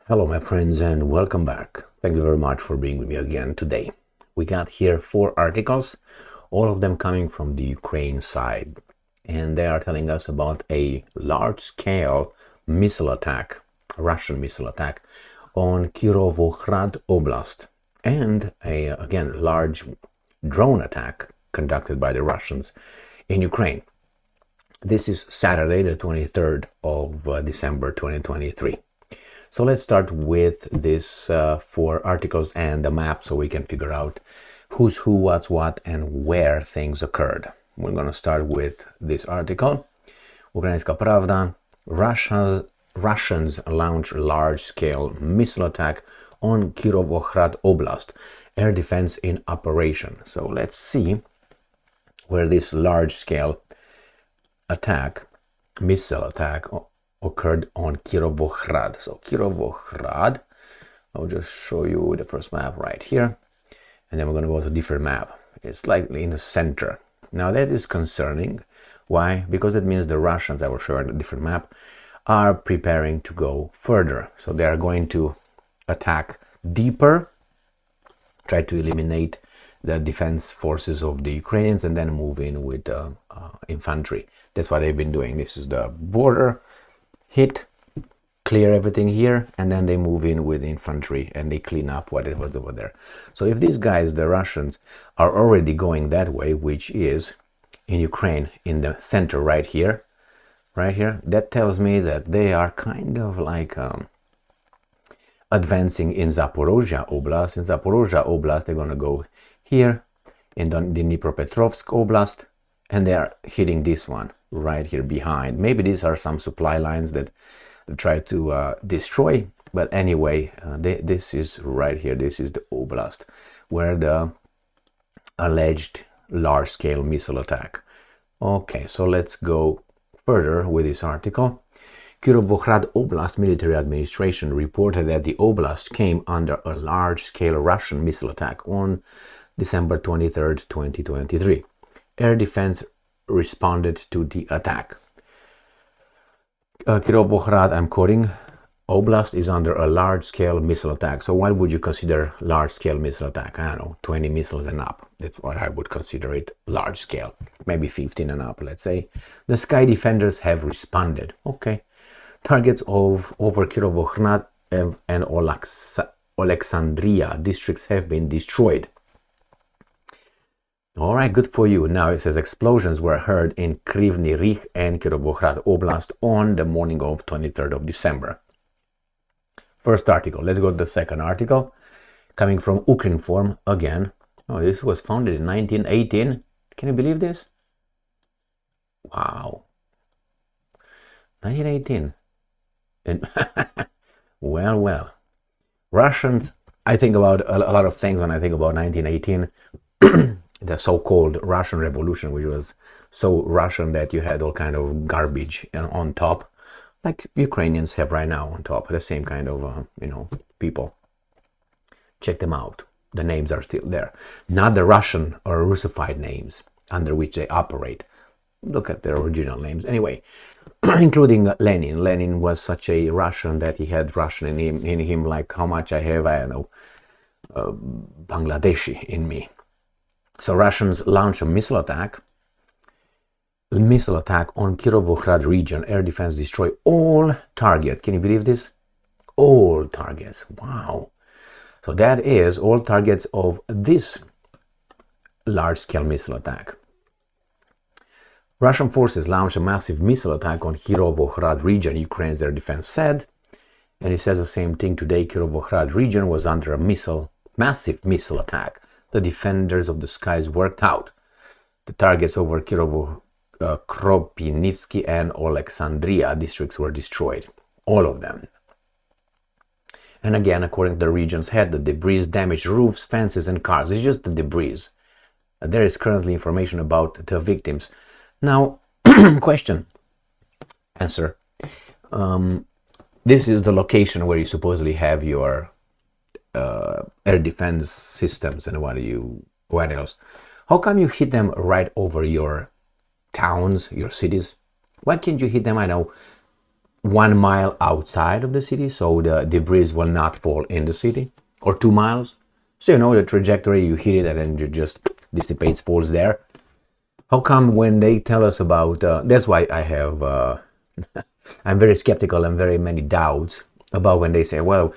Hello, my friends, and welcome back. Thank you very much for being with me again today. We got here 4 articles, all of them coming from the Ukraine side, and they are telling us about a large-scale missile attack, Russian missile attack, on Kirovohrad Oblast, and a, again, large drone attack conducted by the Russians in Ukraine. This is Saturday, the 23rd of December 2023. So let's start with these 4 articles and the map so we can figure out who's who, what's what, and where things occurred. We're going to start with this article. Ukrainska Pravda. Russians launch large-scale missile attack on Kirovohrad Oblast. Air defense in operation. So let's see where this large-scale attack, missile attack, occurred on Kirovohrad. So Kirovohrad, I'll just show you the first map right here, and then we're going to go to a different map. It's slightly in the center. Now that is concerning. Why? Because that means the Russians, I will show you a different map, are preparing to go further. So they are going to attack deeper, try to eliminate the defense forces of the Ukrainians, and then move in with infantry. That's what they've been doing. This is the border. Hit, clear everything here, and then they move in with infantry and they clean up what it was over there. So if these guys, the Russians, are already going that way, which is in Ukraine, in the center right here, that tells me that they are kind of like advancing in Zaporozhye Oblast. In Zaporozhye Oblast, they're going to go here in the Dnipropetrovsk Oblast, and they are hitting this one right here behind. Maybe these are some supply lines that they try to destroy, but anyway, this is right here. This is the oblast where the alleged large-scale missile attack. Okay, so let's go further with this article. Kirovohrad Oblast Military Administration reported that the oblast came under a large-scale Russian missile attack on December 23rd, 2023. Air defense responded to the attack. Kirovohrad, I'm quoting, Oblast is under a large-scale missile attack. So what would you consider large-scale missile attack? I don't know, 20 missiles and up. That's what I would consider it large-scale. Maybe 15 and up, let's say. The sky defenders have responded. Okay. Targets of over Kirovohrad and Alexandria districts have been destroyed. All right, good for you. Now it says explosions were heard in Kryvny Rih and Kirovohrad Oblast on the morning of 23rd of December. First article. Let's go to the second article. Coming from Ukrinform again. Oh, this was founded in 1918. Can you believe this? Wow. 1918. And well. Russians, I think about a lot of things when I think about 1918. The so-called Russian Revolution, which was so Russian that you had all kind of garbage on top, like Ukrainians have right now on top, the same kind of, people. Check them out. The names are still there. Not the Russian or Russified names under which they operate. Look at their original names. Anyway, including Lenin. Lenin was such a Russian that he had Russian in him like how much I have, I don't know, Bangladeshi in me. So Russians launched a missile attack on Kirovohrad region. Air defense destroy all targets. Can you believe this? All targets. Wow. So that is all targets of this large-scale missile attack. Russian forces launched a massive missile attack on Kirovohrad region, Ukraine's air defense said. And it says the same thing today. Kirovohrad region was under a massive missile attack. The defenders of the skies worked out. The targets over Kropyvnytsky and Alexandria districts were destroyed. All of them. And again, according to the region's head, the debris damaged roofs, fences, and cars. It's just the debris. There is currently information about the victims. Now, question, answer. This is the location where you supposedly have your air defense systems and what else? How come you hit them right over your towns, your cities? Why can't you hit them, I know, 1 mile outside of the city, so the debris will not fall in the city, or 2 miles. So you know the trajectory, you hit it and then it just dissipates, falls there. How come when they tell us about, that's why I have, I'm very skeptical and very many doubts about when they say, well,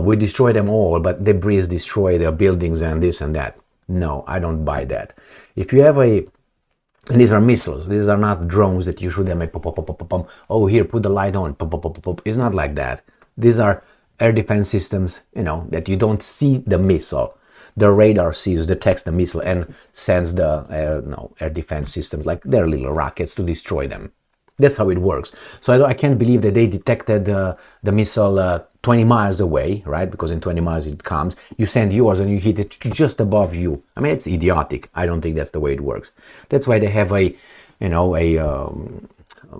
we destroy them all, but debris destroy their buildings and this and that. No, I don't buy that. If you have and these are missiles, these are not drones that you shoot them like, pop, pop, pop, pop, pop. Oh, here, put the light on, pop, pop, pop, pop. It's not like that. These are air defense systems, you know, that you don't see the missile. The radar detects the missile and sends the air defense systems, like their little rockets, to destroy them. That's how it works. So I can't believe that they detected the missile 20 miles away, right? Because in 20 miles it comes. You send yours and you hit it just above you. I mean, it's idiotic. I don't think that's the way it works. That's why they have a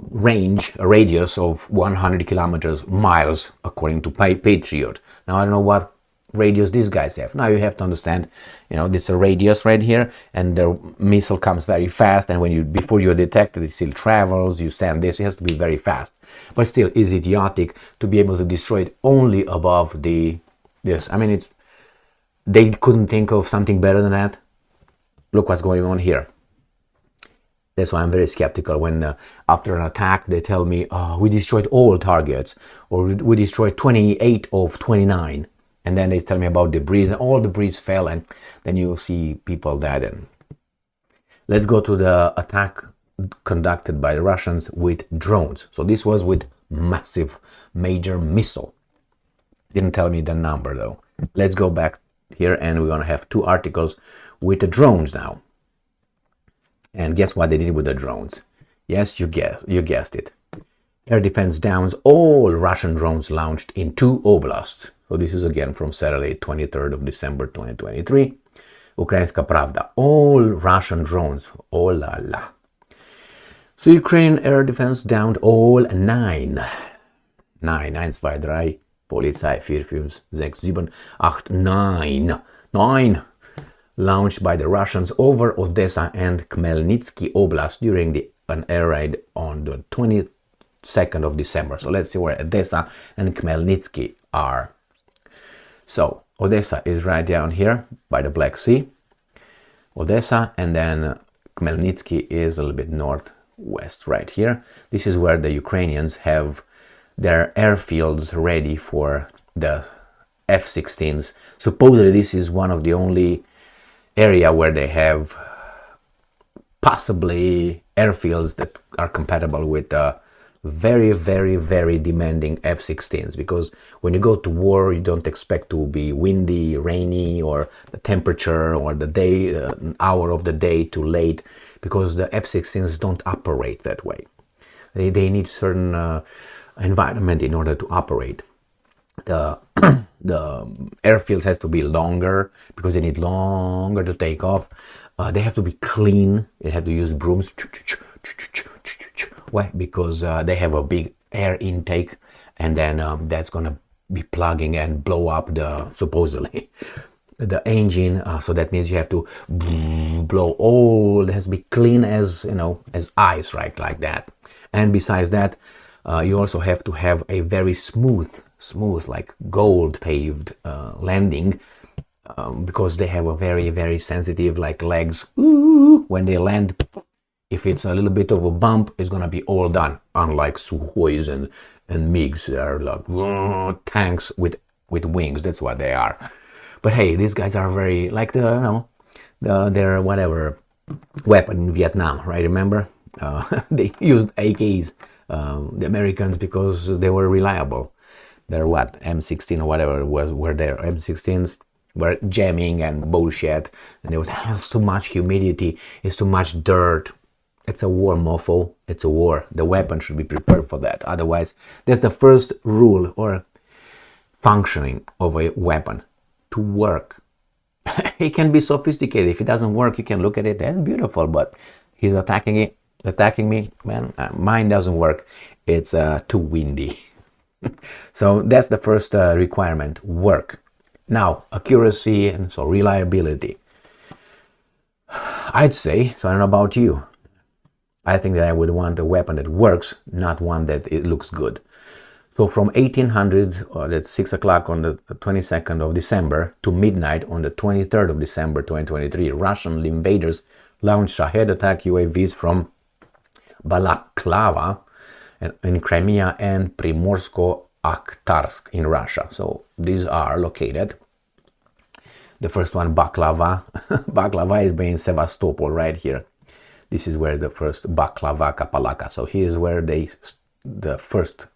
radius of 100 miles, according to Patriot. Now, I don't know what radius these guys have. Now you have to understand, this is a radius right here, and the missile comes very fast, and before you detect it, it still travels, you send this, it has to be very fast. But still, it's idiotic to be able to destroy it only above this. I mean, they couldn't think of something better than that. Look what's going on here. That's why I'm very skeptical when after an attack they tell me, we destroyed all targets, or we destroyed 28 of 29. And then they tell me about debris, and all debris fell, and then you see people dead. And let's go to the attack conducted by the Russians with drones. So this was with massive, major missile. Didn't tell me the number though. Let's go back here, and we're gonna have 2 articles with the drones now. And guess what they did with the drones? Yes, you guessed it. Air defense downs all Russian drones launched in 2 oblasts. So this is again from Saturday, 23rd of December, 2023. Ukrainska Pravda. All Russian drones. Oh la la. So Ukraine air defense downed all 9. 9, 1, 2, 3, Polizei, 4, 5, 6, 7, 8, 9. 9 launched by the Russians over Odesa and Khmelnytskyi Oblast during an air raid on the 22nd of December. So let's see where Odesa and Khmelnytskyi are. So Odesa is right down here by the Black Sea. Odesa, and then Khmelnytskyi is a little bit northwest right here. This is where the Ukrainians have their airfields ready for the F-16s. Supposedly this is one of the only area where they have possibly airfields that are compatible with very, very, very demanding F-16s, because when you go to war, you don't expect to be windy, rainy, or the temperature or the day, hour of the day too late, because the F-16s don't operate that way. They need certain environment in order to operate. The airfields has to be longer because they need longer to take off. They have to be clean. They have to use brooms. Why? Because they have a big air intake, and then that's gonna be plugging and blow up supposedly the engine. So that means you have to blow all. It has to be clean as as ice, right? Like that. And besides that, you also have to have a very smooth, like gold paved landing, because they have a very, very sensitive like legs. Ooh, when they land, if it's a little bit of a bump, it's gonna be all done. Unlike Sukhois and MiGs, they are like tanks with wings. That's what they are. But hey, these guys are very like their whatever weapon in Vietnam, right? Remember, they used AKs, the Americans, because they were reliable. Their M16 or whatever were their M16s were jamming and bullshit, and there was too much humidity, it's too much dirt. It's a war, mofo. It's a war. The weapon should be prepared for that. Otherwise, that's the first rule or functioning of a weapon: to work. It can be sophisticated. If it doesn't work, you can look at it. That's beautiful, but he's attacking me. Man, mine doesn't work. It's too windy. So that's the first requirement: work. Now, accuracy and so reliability. I'd say, so I don't know about you, I think that I would want a weapon that works, not one that it looks good. So from 1800s, that's 6 o'clock on the 22nd of December to midnight on the 23rd of December 2023, Russian invaders launched Shahed attack UAVs from Balaklava in Crimea and Primorsko-Akhtarsk in Russia. So these are located. The first one, Baklava. Baklava is in Sevastopol, right here. This is where the first Baklava Kapalaka. So here's where the first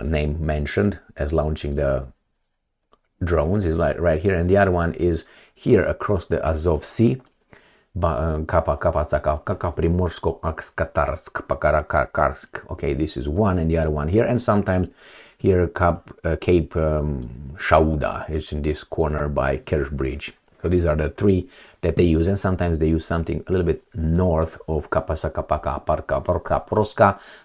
name mentioned as launching the drones is right here, and the other one is here across the Azov Sea. Primorsko-Akhtarsk. Okay, this is one, and the other one here, and sometimes here Cape Shauda is in this corner by Kerch Bridge. So these are the three that they use, and sometimes they use something a little bit north of Kapasaka.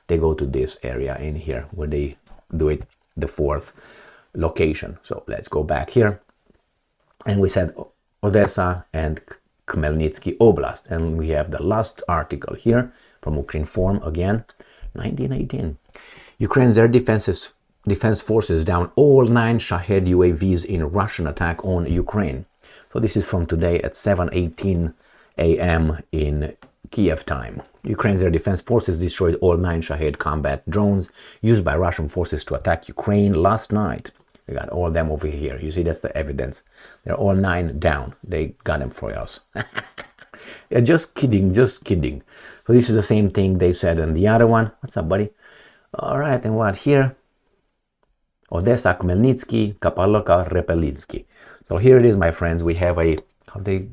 They go to this area in here where they do it, the fourth location. So let's go back here, and we said Odesa and Khmelnytskyi Oblast, and we have the last article here from Ukrinform again, 1918. Ukraine's air defense forces down all 9 Shahed UAVs in Russian attack on Ukraine. So this is from today at 7:18 a.m. in Kiev time. Ukraine's air defense forces destroyed all 9 Shahed combat drones used by Russian forces to attack Ukraine last night. We got all them over here. You see, that's the evidence. They're all 9 down. They got them for us. Yeah, just kidding. So this is the same thing they said in the other one. What's up, buddy? All right, and what here? Odesa, Khmelnytskyi, Kapaloka, Repelinsky. So here it is, my friends. We have a, how they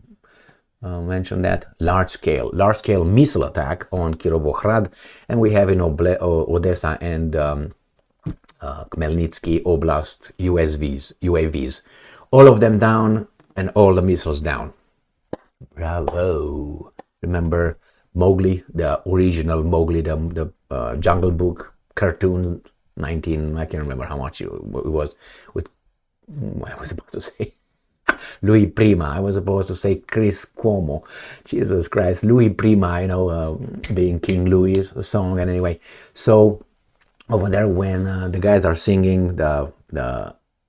mention that? Large scale missile attack on Kirovohrad, and we have in Odesa and Khmelnytskyi Oblast UAVs. All of them down and all the missiles down. Bravo. Remember Mowgli, the original Mowgli, the Jungle Book cartoon, I can't remember how much it was, with, I was about to say Louis Prima. I was supposed to say Chris Cuomo. Jesus Christ. Louis Prima, being King Louis song. And anyway, so over there when the guys are singing the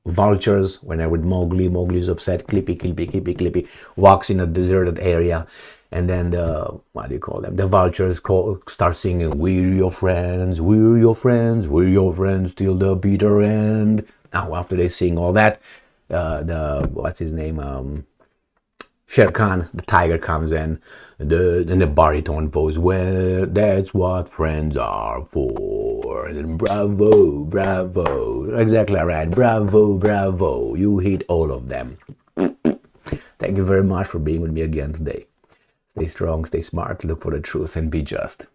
vultures, when they're with Mowgli's upset, Clippy, walks in a deserted area, and then the the vultures start singing, we're your friends till the bitter end. Now after they sing all that, what's his name, Shere Khan, the tiger, comes in, and the baritone voice, well, that's what friends are for. And then bravo, exactly right, bravo, you hit all of them. Thank you very much for being with me again today. Stay strong, stay smart, look for the truth, and be just.